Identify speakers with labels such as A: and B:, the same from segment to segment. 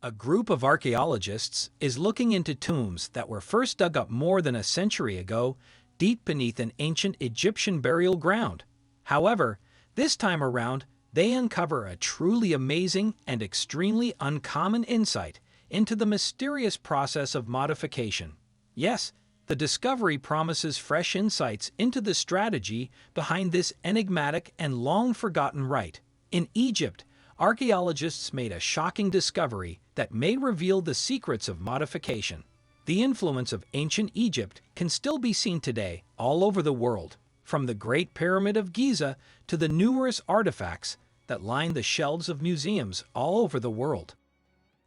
A: A group of archaeologists is looking into tombs that were first dug up more than a century ago, deep beneath an ancient Egyptian burial ground. However, this time around, they uncover a truly amazing and extremely uncommon insight into the mysterious process of modification. Yes, the discovery promises fresh insights into the strategy behind this enigmatic and long-forgotten rite. In Egypt, archaeologists made a shocking discovery that may reveal the secrets of modification. The influence of ancient Egypt can still be seen today all over the world, from the Great Pyramid of Giza to the numerous artifacts that line the shelves of museums all over the world.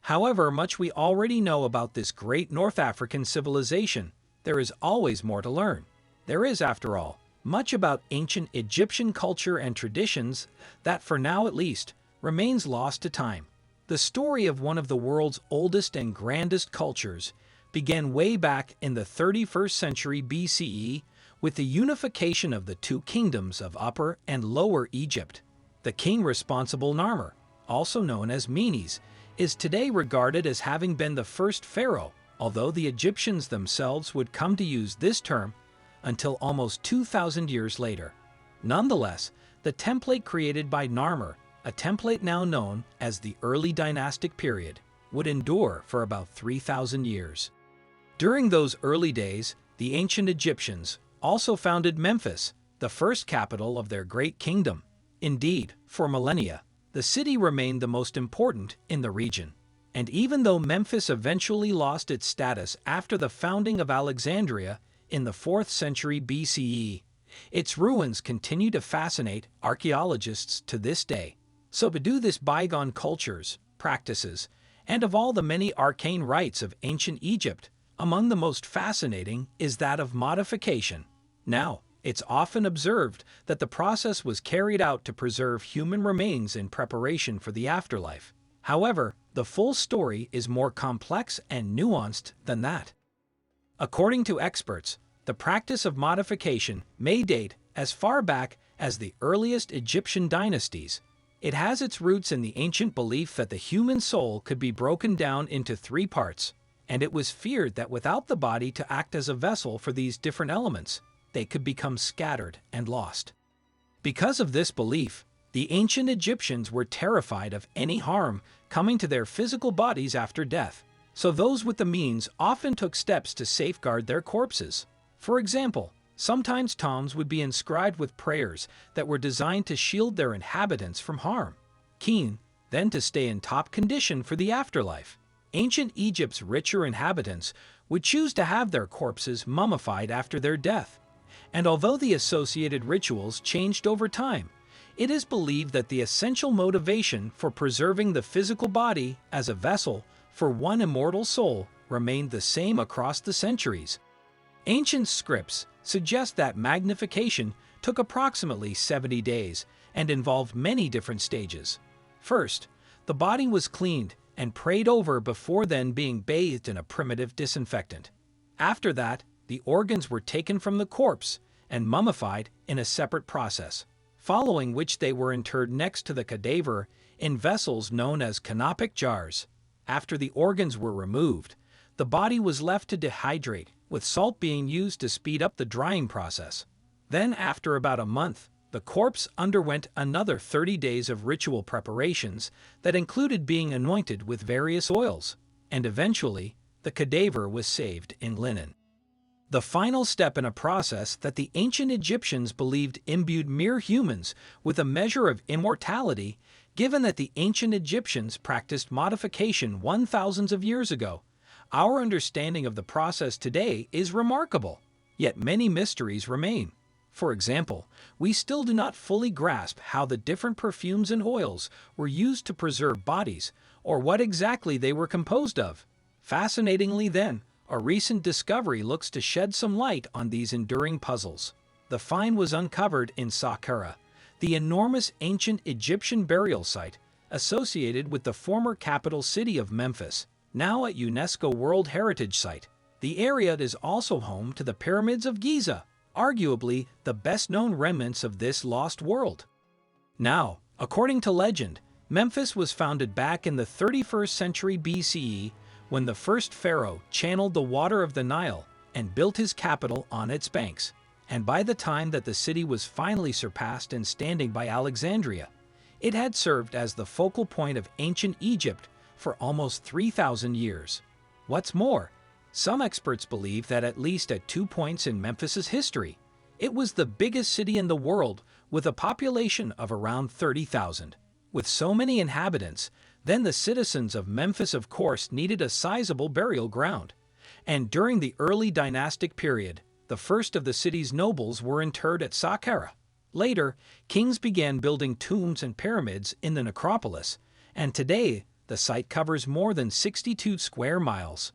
A: However much we already know about this great North African civilization, there is always more to learn. There is, after all, much about ancient Egyptian culture and traditions that, for now at least, remains lost to time. The story of one of the world's oldest and grandest cultures began way back in the 31st century BCE with the unification of the two kingdoms of Upper and Lower Egypt. The king responsible, Narmer, also known as Meanies, is today regarded as having been the first pharaoh, although the Egyptians themselves would come to use this term until almost 2,000 years later. Nonetheless, the template created by Narmer, a template now known as the early dynastic period, would endure for about 3,000 years. During those early days, the ancient Egyptians also founded Memphis, the first capital of their great kingdom. Indeed, for millennia, the city remained the most important in the region. And even though Memphis eventually lost its status after the founding of Alexandria in the 4th century BCE, its ruins continue to fascinate archaeologists to this day. So to do this bygone cultures, practices, and of all the many arcane rites of ancient Egypt, among the most fascinating is that of modification. Now, it's often observed that the process was carried out to preserve human remains in preparation for the afterlife. However, the full story is more complex and nuanced than that. According to experts, the practice of modification may date as far back as the earliest Egyptian dynasties. It has its roots in the ancient belief that the human soul could be broken down into 3 parts, and it was feared that without the body to act as a vessel for these different elements, they could become scattered and lost. Because of this belief, the ancient Egyptians were terrified of any harm coming to their physical bodies after death, so those with the means often took steps to safeguard their corpses. For example, sometimes tombs would be inscribed with prayers that were designed to shield their inhabitants from harm, keen, then to stay in top condition for the afterlife. Ancient Egypt's richer inhabitants would choose to have their corpses mummified after their death. And although the associated rituals changed over time, it is believed that the essential motivation for preserving the physical body as a vessel for one immortal soul remained the same across the centuries. Ancient scripts suggest that mummification took approximately 70 days and involved many different stages. First, the body was cleaned and prayed over before then being bathed in a primitive disinfectant. After that, the organs were taken from the corpse and mummified in a separate process, following which they were interred next to the cadaver in vessels known as canopic jars. After the organs were removed, the body was left to dehydrate, with salt being used to speed up the drying process. Then, after about a month, the corpse underwent another 30 days of ritual preparations that included being anointed with various oils, and eventually, the cadaver was saved in linen. The final step in a process that the ancient Egyptians believed imbued mere humans with a measure of immortality, given that the ancient Egyptians practiced modification 1,000s of years ago. Our understanding of the process today is remarkable, yet many mysteries remain. For example, we still do not fully grasp how the different perfumes and oils were used to preserve bodies, or what exactly they were composed of. Fascinatingly then, a recent discovery looks to shed some light on these enduring puzzles. The find was uncovered in Saqqara, the enormous ancient Egyptian burial site associated with the former capital city of Memphis, now a UNESCO World Heritage Site. The area is also home to the pyramids of Giza, arguably the best-known remnants of this lost world. Now, according to legend, Memphis was founded back in the 31st century BCE when the first pharaoh channeled the water of the Nile and built his capital on its banks. And by the time that the city was finally surpassed and standing by Alexandria, it had served as the focal point of ancient Egypt for almost 3,000 years. What's more, some experts believe that at least at 2 points in Memphis's history, it was the biggest city in the world with a population of around 30,000. With so many inhabitants, then the citizens of Memphis of course needed a sizable burial ground. And during the early dynastic period, the first of the city's nobles were interred at Saqqara. Later, kings began building tombs and pyramids in the necropolis, and today the site covers more than 62 square miles.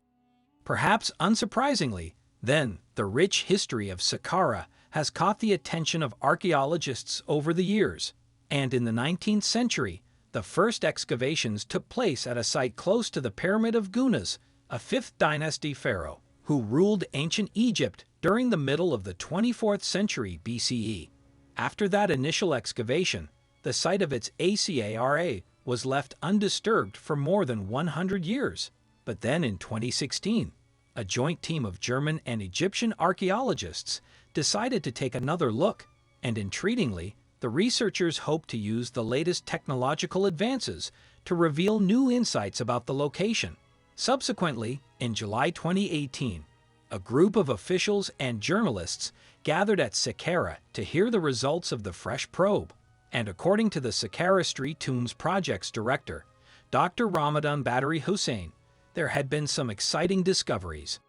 A: Perhaps unsurprisingly, then, the rich history of Saqqara has caught the attention of archaeologists over the years, and in the 19th century, the first excavations took place at a site close to the Pyramid of Gunas, a 5th dynasty pharaoh, who ruled ancient Egypt during the middle of the 24th century BCE. After that initial excavation, the site of its Acara was left undisturbed for more than 100 years. But then in 2016, a joint team of German and Egyptian archaeologists decided to take another look, and intriguingly, the researchers hope to use the latest technological advances to reveal new insights about the location. Subsequently, in July 2018, a group of officials and journalists gathered at Saqqara to hear the results of the fresh probe. And according to the Saqqara Street Tombs Project's director, Dr. Ramadan Badri Hussain, there had been some exciting discoveries.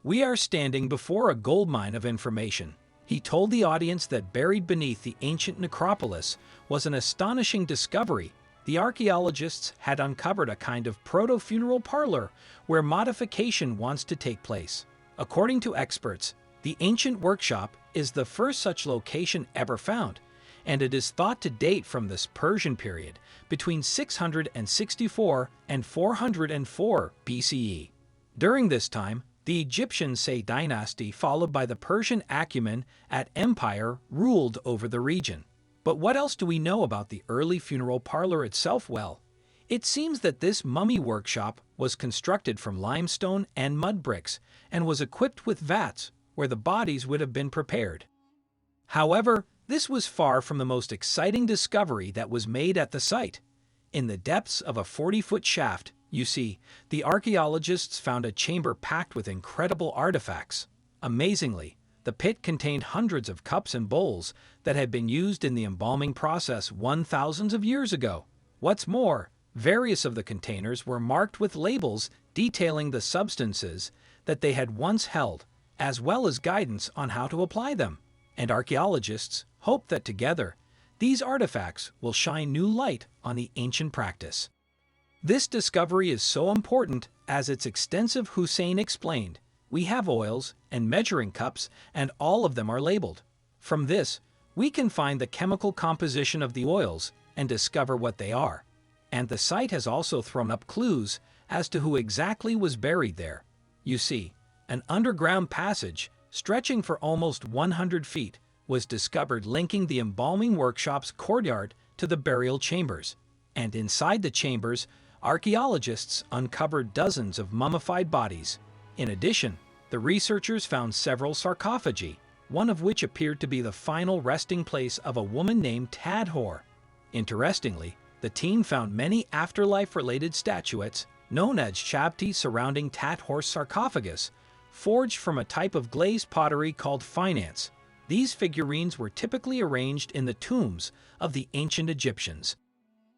A: "We are standing before a goldmine of information," he told the audience. That buried beneath the ancient necropolis was an astonishing discovery. The archaeologists had uncovered a kind of proto-funeral parlor where modification wants to take place. According to experts, the ancient workshop is the first such location ever found, and it is thought to date from this Persian period between 664 and 404 BCE. During this time, the Egyptian Say dynasty followed by the Persian Achaemenid Empire ruled over the region. But what else do we know about the early funeral parlor itself? Well, it seems that this mummy workshop was constructed from limestone and mud bricks and was equipped with vats where the bodies would have been prepared. However, this was far from the most exciting discovery that was made at the site. In the depths of a 40-foot shaft, you see, the archaeologists found a chamber packed with incredible artifacts. Amazingly, the pit contained hundreds of cups and bowls that had been used in the embalming process thousands of years ago. What's more, various of the containers were marked with labels detailing the substances that they had once held, as well as guidance on how to apply them. And archaeologists hope that together, these artifacts will shine new light on the ancient practice. This discovery is so important as it's extensive. Hussain explained, "We have oils and measuring cups, and all of them are labeled. From this, we can find the chemical composition of the oils and discover what they are. And the site has also thrown up clues as to who exactly was buried there. You see, an underground passage stretching for almost 100 feet was discovered linking the embalming workshop's courtyard to the burial chambers. And inside the chambers, archaeologists uncovered dozens of mummified bodies. In addition, the researchers found several sarcophagi, one of which appeared to be the final resting place of a woman named Tadhor. Interestingly, the team found many afterlife-related statuettes, known as shabti, surrounding Tadhor's sarcophagus, forged from a type of glazed pottery called finance. These figurines were typically arranged in the tombs of the ancient Egyptians.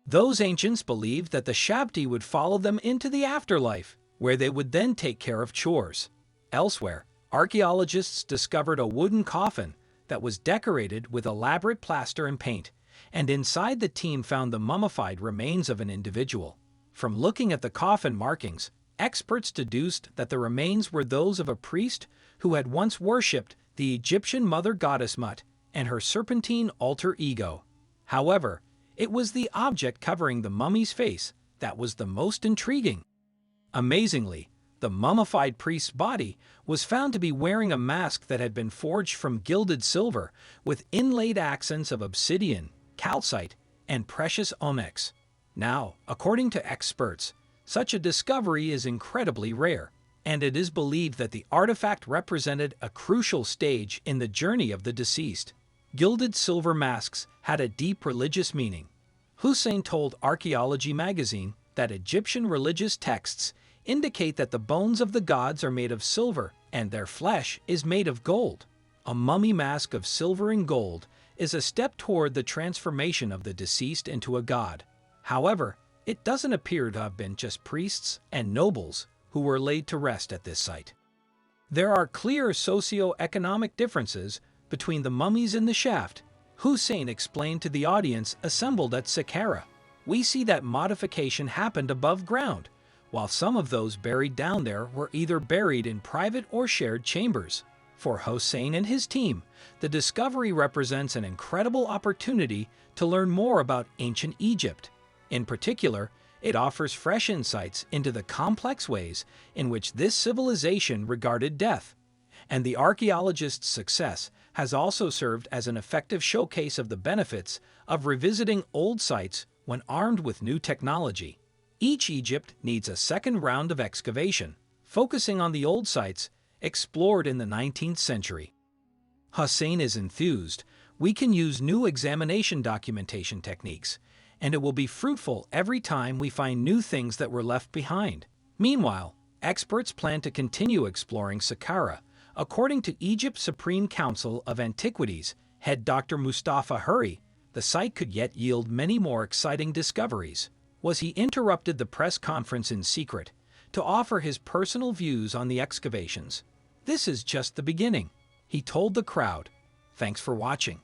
A: Those ancients believed that the shabti would follow them into the afterlife, where they would then take care of chores. Elsewhere, archaeologists discovered a wooden coffin that was decorated with elaborate plaster and paint, and inside the team found the mummified remains of an individual. From looking at the coffin markings, experts deduced that the remains were those of a priest who had once worshipped the Egyptian mother goddess Mut and her serpentine alter ego. However, it was the object covering the mummy's face that was the most intriguing. Amazingly, the mummified priest's body was found to be wearing a mask that had been forged from gilded silver with inlaid accents of obsidian, calcite, and precious onyx. Now, according to experts, such a discovery is incredibly rare, and it is believed that the artifact represented a crucial stage in the journey of the deceased. Gilded silver masks had a deep religious meaning. Hussein told Archaeology magazine that Egyptian religious texts indicate that the bones of the gods are made of silver and their flesh is made of gold. A mummy mask of silver and gold is a step toward the transformation of the deceased into a god. However, it doesn't appear to have been just priests and nobles who were laid to rest at this site. There are clear socio-economic differences between the mummies in the shaft. Hussein explained to the audience assembled at Saqqara. We see that modification happened above ground, while some of those buried down there were either buried in private or shared chambers. For Hussein and his team, the discovery represents an incredible opportunity to learn more about ancient Egypt. In particular, it offers fresh insights into the complex ways in which this civilization regarded death. And the archaeologists' success has also served as an effective showcase of the benefits of revisiting old sites when armed with new technology. Each Egypt needs a second round of excavation, focusing on the old sites explored in the 19th century. Hussein is enthused. We can use new examination documentation techniques, and it will be fruitful every time we find new things that were left behind. Meanwhile, experts plan to continue exploring Saqqara. According to Egypt's Supreme Council of Antiquities head Dr. Mustafa Hurri, the site could yet yield many more exciting discoveries. He interrupted the press conference in secret to offer his personal views on the excavations. This is just the beginning, he told the crowd. Thanks for watching.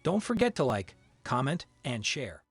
A: Don't forget to like, comment, and share.